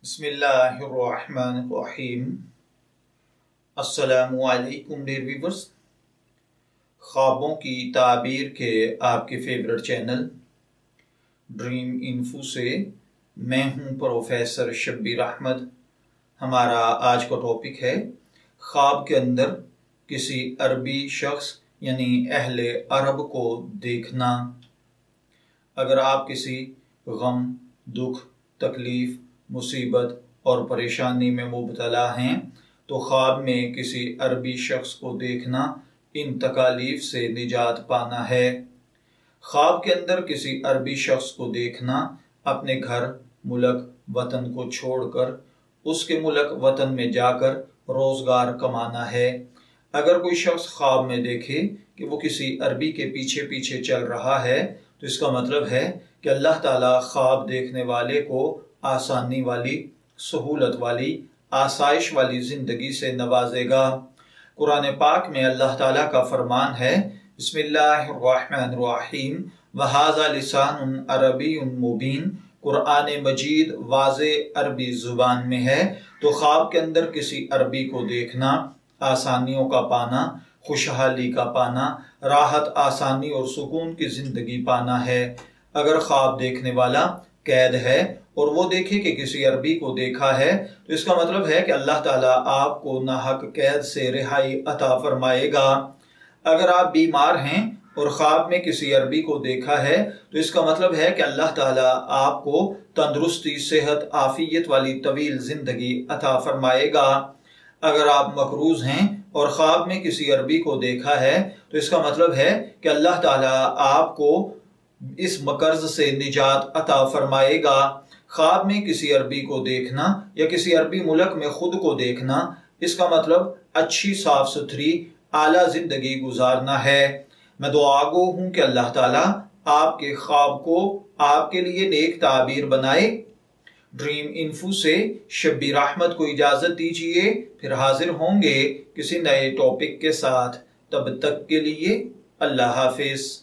बिस्मिल्लाहिर्रहमानिर्रहीम। अस्सलामु अलैकुम डियर व्यूअर्स। ख्वाबों की ताबीर के आपके फेवरेट चैनल ड्रीम इन्फो से मैं हूं प्रोफेसर शब्बीर अहमद। हमारा आज का टॉपिक है ख्वाब के अंदर किसी अरबी शख्स यानी अहले अरब को देखना। अगर आप किसी गम, दुख, तकलीफ, मुसीबत और परेशानी में मुब्तला हैं तो ख्वाब में किसी अरबी शख्स को देखना इन तकालीफ से निजात पाना है। ख्वाब के अंदर किसी अरबी शख्स को देखना अपने घर, मुल्क, वतन को छोड़कर उसके मुल्क, वतन में जाकर रोजगार कमाना है। अगर कोई शख्स ख्वाब में देखे कि वो किसी अरबी के पीछे पीछे चल रहा है तो इसका मतलब है कि अल्लाह ताला ख्वाब देखने वाले को आसानी वाली, सहूलत वाली, आसाइश वाली जिंदगी से नवाजेगा। कुरान पाक में अल्लाह ताला का फरमान है, बिस्मिल्लाहिर्रहमानिर्रहीम, वहाज़ा लिसानुन अरबियुन मुबीन। कुरान मजीद वाज़े अरबी जुबान में है। तो ख्वाब के अंदर किसी अरबी को देखना आसानियों का पाना, खुशहाली का पाना, राहत, आसानी और सुकून की जिंदगी पाना है। अगर ख्वाब देखने वाला कैद है और वो देखे कि किसी अरबी को देखा है तो इसका मतलब है कि अल्लाह ताला आपको नाहक कैद से रिहाई अता फरमाएगा। अगर आप बीमार हैं और ख्वाब में किसी अरबी को देखा है तो इसका मतलब है कि अल्लाह ताला आपको तंदुरुस्ती, सेहत, आफियत वाली तवील जिंदगी अता फरमाएगा। अगर आप मकरूज हैं और ख्वाब में किसी अरबी को देखा है तो इसका मतलब है कि अल्लाह ताला आपको इस मकर्ज से निजात अता फरमाएगा। ख्वाब में किसी अरबी को देखना या किसी अरबी मुल्क में खुद को देखना, इसका मतलब अच्छी, साफ सुथरी, आला जिंदगी गुजारना है। मैं दुआगो हूं कि अल्लाह ताला आपके ख्वाब को आपके लिए नेक ताबीर बनाए। ड्रीम इन्फो से शब्बीर अहमद को इजाजत दीजिए, फिर हाजिर होंगे किसी नए टॉपिक के साथ। तब तक के लिए अल्लाह हाफिज।